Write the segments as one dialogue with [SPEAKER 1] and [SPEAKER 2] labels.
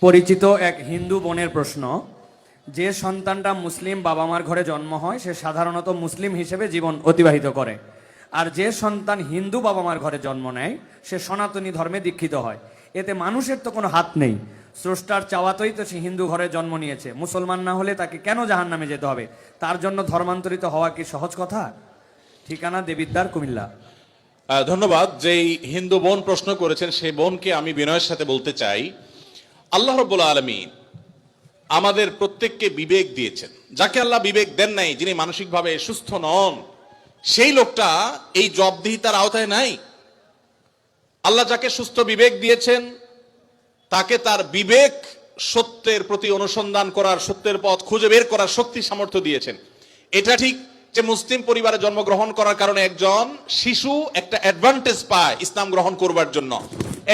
[SPEAKER 1] পরিচিত এক হিন্দু বোনের প্রশ্ন, যে সন্তানটা মুসলিম বাবা মার ঘরে জন্ম হয় সে সাধারণত মুসলিম হিসেবে জীবন অতিবাহিত করে, আর যে সন্তান হিন্দু বাবা মার ঘরে জন্ম নেয় সে সনাতনী ধর্মে দীক্ষিত হয়। এতে মানুষের তো কোনো হাত নেই, স্রষ্টার চাওয়াতেই তো সে হিন্দু ঘরে জন্ম নিয়েছে। মুসলমান না হলে তাকে কেন জাহান্নামে যেতে হবে? তার জন্য ধর্মান্তরিত হওয়া কি সহজ কথা? ঠিকানা দেবিদ্বার, কুমিল্লা।
[SPEAKER 2] ধন্যবাদ। যেই হিন্দু বোন প্রশ্ন করেছেন সেই বোনকে আমি বিনয়ের সাথে বলতে চাই, আল্লাহ রাব্বুল আলামিন আমাদের প্রত্যেককে বিবেক দিয়েছেন। যাকে আল্লাহ বিবেক দেন নাই, যিনি মানসিকভাবে সুস্থ নন, সেই লোকটা এই জবাবদিহিতার আওতায় নাই। আল্লাহ যাকে সুস্থ বিবেক দিয়েছেন তাকে তার বিবেক সত্যের প্রতি অনুসন্ধান করার, সত্যের পথ খুঁজে বের করার শক্তি সামর্থ্য দিয়েছেন। এটা ঠিক যে মুসলিম পরিবারে জন্মগ্রহণ করার কারণে একজন শিশু একটা অ্যাডভান্টেজ পায় ইসলাম গ্রহণ করবার জন্য।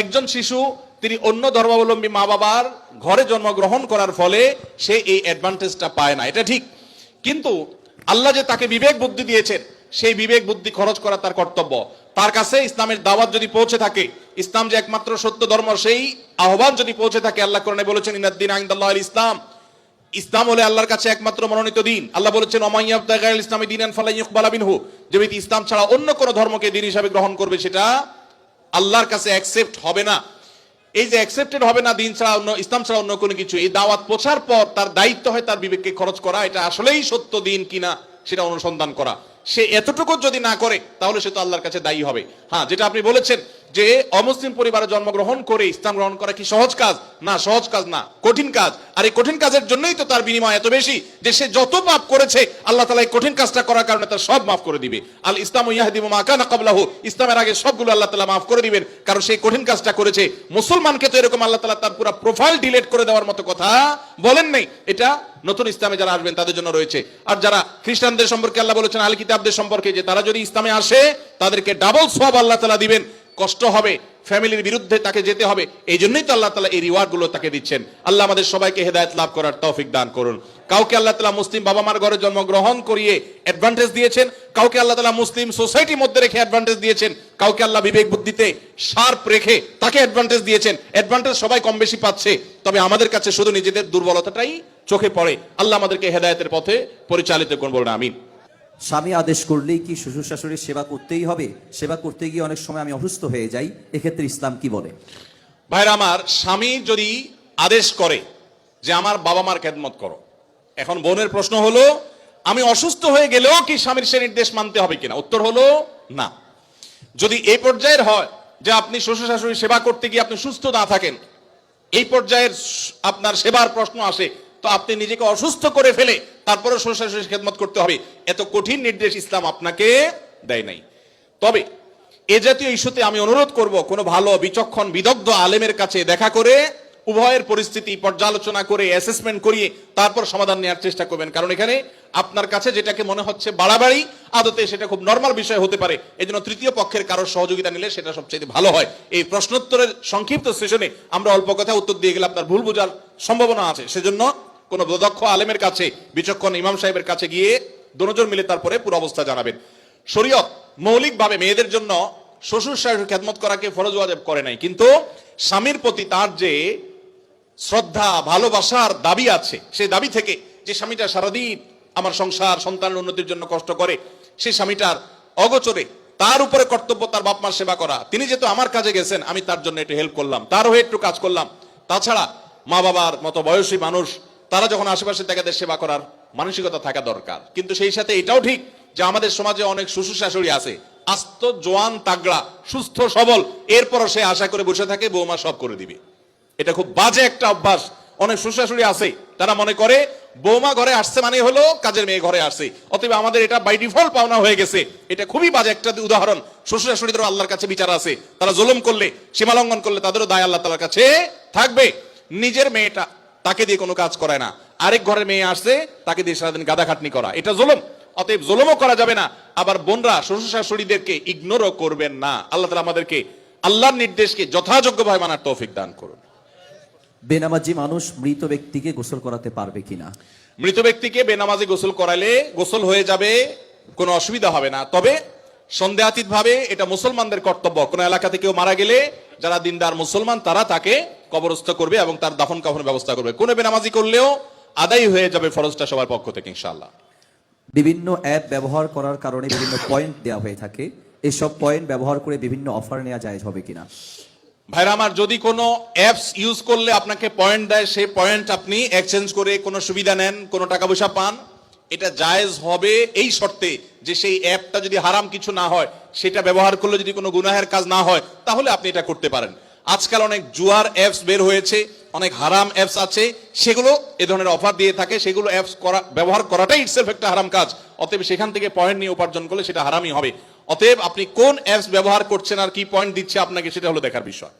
[SPEAKER 2] একজন শিশু তিনি অন্য ধর্মাবলম্বী মা বাবার ঘরে জন্মগ্রহণ করার ফলে সে এই অ্যাডভান্টেজটা পায় না, এটা ঠিক। কিন্তু আল্লাহ যে তাকে বিবেক বুদ্ধি দিয়েছেন, সেই বিবেক বুদ্ধি খরচ করা তার কর্তব্য। তার কাছে ইসলামের দাওয়াত যদি পৌঁছে থাকে, ইসলাম যে একমাত্র সত্য ধর্ম সেই আহ্বান যদি পৌঁছে থাকে, আল্লাহ কোরআনে বলেছেন ইন্নাদ-দীন ইনদাল্লাহিল ইসলাম, ইসলাম হলে আল্লাহর কাছে একমাত্র মনোনীত দিন। আল্লাহ বলেছেন ওমান ইয়াবতাগি গায়রাল ইসলামি দীনান ফালান ইউকবালা মিনহু, যে ব্যক্তি ইসলাম ছাড়া অন্য কোন ধর্মকে দিন হিসাবে গ্রহণ করবে সেটা আল্লাহর কাছে অ্যাকসেপ্ট হবে না। এই যে অ্যাকসেপ্টেড হবে না দিন ছাড়া অন্য, ইসলাম ছাড়া অন্য কোনো কিছু, এই দাওয়াত পৌঁছার পর তার দায়িত্ব হয় তার বিবেককে খরচ করা, এটা আসলেই সত্য দিন কিনা সেটা অনুসন্ধান করা। সে এতটুকু যদি না করে তাহলে সে তো আল্লাহর কাছে দায়ী হবে। হ্যাঁ, যেটা আপনি বলেছেন যে অমুসলিম পরিবারে জন্মগ্রহণ করে ইসলাম গ্রহণ করা কি সহজ কাজ? না, সহজ কাজ না, কঠিন কাজ। আর এই কঠিন কাজের জন্যই তো তার বিনিময় এত বেশি যে সে যত পাপ করেছে আল্লাহ তাআলা এই কঠিন কাজটা করার কারণে তার সব মাফ করে দিবে। আল ইসলামু ইয়াহদিমু মা কানা ক্বাবলাহু, ইসলামের আগে সবগুলো আল্লাহ তাআলা মাফ করে দিবেন, কারণ সেই কঠিন কাজটা করেছে। মুসলমানকে তো এরকম আল্লাহ তাআলা তার পুরো প্রোফাইল ডিলিট করে দেওয়ার মতো কথা বলেন নাই। এটা নতুন ইসলামে যারা আসবেন তাদের জন্য রয়েছে। আর যারা খ্রিস্টানদের সম্পর্কে আল্লাহ বলেছেন আহলে কিতাবদের সম্পর্কে যে তারা যদি ইসলামে আসে তাদেরকে ডাবল সওয়াব আল্লাহ তাআলা দিবেন। কষ্ট হবে, ফ্যামিলির বিরুদ্ধে তাকে যেতে হবে, এই জন্যই তো আল্লাহ তাআলা এই রিওয়ার্ড গুলো তাকে দিচ্ছেন। আল্লাহ আমাদের সবাইকে হেদায়েত লাভ করার তৌফিক দান করুন। কাউকে আল্লাহ তাআলা মুসলিম বাবা মার ঘরে জন্মগ্রহণ করিয়ে অ্যাডভান্টেজ দিয়েছেন, কাউকে আল্লাহ তাআলা মুসলিম সোসাইটির মধ্যে রেখে অ্যাডভান্টেজ দিয়েছেন, কাউকে আল্লাহ বিবেক বুদ্ধিতে শার্প রেখে তাকে অ্যাডভান্টেজ দিয়েছেন। অ্যাডভান্টেজ সবাই কম বেশি পাচ্ছে, তবে আমাদের কাছে শুধু নিজেদের দুর্বলতাটাই চোখে পড়ে। আল্লাহ আমাদেরকে হেদায়েতের পথে পরিচালিত করুন, বলুন আমিন।
[SPEAKER 3] স্বামী আদেশ করলেই কি শ্বশুর শাশুড়ির সেবা করতেই হবে? সেবা করতে গিয়ে অনেক সময় আমি অসুস্থ হয়ে যাই, এক্ষেত্রে ইসলাম কি বলে?
[SPEAKER 2] ভাইরা আমার, স্বামী যদি আদেশ করে যে আমার বাবা মার খেদমত করো, এখন বোনের প্রশ্ন হলো আমি অসুস্থ হয়ে গেলেও কি স্বামীর সে নির্দেশ মানতে হবে কিনা? উত্তর হলো না। যদি এই পর্যায়ের হয় যে আপনি শ্বশুর শাশুড়ির সেবা করতে গিয়ে আপনি সুস্থ না থাকেন, এই পর্যায়ের আপনার সেবার প্রশ্ন আসে, তো আপনি নিজেকে অসুস্থ করে ফেলে তারপরে শ্বশুর শাশুড়ির খেদমত করতে হবে, এত কঠিন নির্দেশ ইসলাম আপনাকে দেয় নাই। তবে এ জাতীয় ইস্যুতে আমি অনুরোধ করব কোন ভালো বিচক্ষণ বিদগ্ধ আলেমের কাছে দেখা করে উভয়ের পরিস্থিতি পর্যালোচনা করে অ্যাসেসমেন্ট করিয়ে তারপর সমাধান নেওয়ার চেষ্টা করবেন। কারণ এখানে আপনার কাছে যেটাকে মনে হচ্ছে বাড়াবাড়ি, আদতে সেটা খুব নরমাল বিষয় হতে পারে। এই জন্য তৃতীয় পক্ষের কারোর সহযোগিতা নিলে সেটা সবচেয়ে ভালো হয়। এই প্রশ্নোত্তরের সংক্ষিপ্ত সেশনে আমরা অল্প কথা উত্তর দিয়ে গেলে আপনার ভুল বোঝার সম্ভাবনা আছে। সেজন্য কোন দক্ষ আলেমের কাছে, বিচক্ষণ ইমাম সাহেবের কাছে গিয়ে দুজন মিলে তারপরে পুরো অবস্থা জানাবেন। শরীয়ত মৌলিকভাবে মেয়েদের জন্য শ্বশুর শাশুড়ির খেদমত করাকে ফরজ ওয়াজিব করে নাই, কিন্তু স্বামীর প্রতি তার যে শ্রদ্ধা ভালোবাসার দাবি আছে, সেই দাবি থেকে যে স্বামীটা সারাদিন আমার সংসার সন্তানের উন্নতির জন্য কষ্ট করে, সেই স্বামীটার অগোচরে তার উপরে কর্তব্য তার বাপ মার সেবা করা। তিনি যেহেতু আমার কাজে গেছেন, আমি তার জন্য একটু হেল্প করলাম, তার হয়ে একটু কাজ করলাম। তাছাড়া মা বাবার মতো বয়সী মানুষ তারা যখন আশেপাশে তাদের সেবা করার মানসিকতা থাকা দরকার। কিন্তু সেই সাথে এটাও ঠিক যে আমাদের সমাজে অনেক শ্বশুর শাশুড়ি আছে আস্ত জোয়ান তাগড়া সুস্থ সবল, এরপরও সে আশা করে বসে থাকে বৌমা সব করে দিবে। এটা খুব বাজে একটা অভ্যাস। অনেক শ্বশুর শাশুড়ি আছে তারা মনে করে বৌমা ঘরে আসছে মানে হলো কাজের মেয়ে ঘরে আসছে, অতএব আমাদের এটা বাই ডিফল্ট পাওনা হয়ে গেছে। এটা খুবই বাজে একটা উদাহরণ। শ্বশুর শাশুড়িদেরও আল্লাহর কাছে বিচার আছে, তারা জুলুম করলে, সীমালঙ্ঘন করলে তাদেরও দায় আল্লাহ তাআলার কাছে থাকবে। নিজের মেয়েটা তাকে দিয়ে কোনো কাজ করায় না, আরেক ঘরের মেয়ে আসছে তাকে দিয়ে সারাদিন গাদা খাটনি করা, এটা জুলুম। অতএব জুলুমও করা যাবে না। আবার বোনরা শ্বশুর শাশুড়িদেরকে ইগনোরও করবেন না। আল্লাহ তাআলা আমাদেরকে আল্লাহর নির্দেশকে যথাযোগ্যভাবে মানার তৌফিক দান করুন।
[SPEAKER 3] বেনামাজি মানুষ মৃত ব্যক্তিকে গোসল করাতে পারবে কিনা?
[SPEAKER 2] মৃত ব্যক্তিকে বেনামাজি গোসল করালে গোসল হয়ে যাবে, কোনো অসুবিধা হবে না। তবে সন্দেহাতীত ভাবে এটা মুসলমানদের কর্তব্য। কোন এলাকাতে কেউ মারা গেলে যারা দিনদার মুসলমান তারা তাকে কবরস্থ করবে এবং তার দাফন কাফনের ব্যবস্থা করবে। কোনো বেনামাজি করলেও আদায় হয়ে যাবে ফরজটা সবার পক্ষ থেকে ইনশাআল্লাহ।
[SPEAKER 3] বিভিন্ন অ্যাপ ব্যবহার করার কারণে বিভিন্ন পয়েন্ট দেওয়া হয়ে থাকে, এসব পয়েন্ট ব্যবহার করে বিভিন্ন অফার নেওয়া জায়েজ হবে কিনা?
[SPEAKER 2] ভাইরা আমার, যদি কোনো অ্যাপস ইউজ করলে আপনাকে পয়েন্ট দেয়, সেই পয়েন্ট আপনি এক্সচেঞ্জ করে কোনো সুবিধা নেন, কোনো টাকা পয়সা পান, এটা জায়েজ হবে এই শর্তে যে সেই অ্যাপটা যদি হারাম কিছু না হয়, সেটা ব্যবহার করলে যদি কোনো গুনাহের কাজ না হয়, তাহলে আপনি এটা করতে পারেন। আজকাল অনেক জুয়ার অ্যাপস বের হয়েছে, অনেক হারাম অ্যাপস আছে, সেগুলো এ ধরনের অফার দিয়ে থাকে, সেগুলো অ্যাপস ব্যবহার করাটাই ইটসেলফ একটা হারাম কাজ। অতএব সেখান থেকে পয়েন্ট নিয়ে উপার্জন করলে সেটা হারামই হবে। অতএব আপনি কোন অ্যাপস ব্যবহার করছেন আর কি পয়েন্ট দিচ্ছে আপনাকে, সেটা হলো দেখার বিষয়।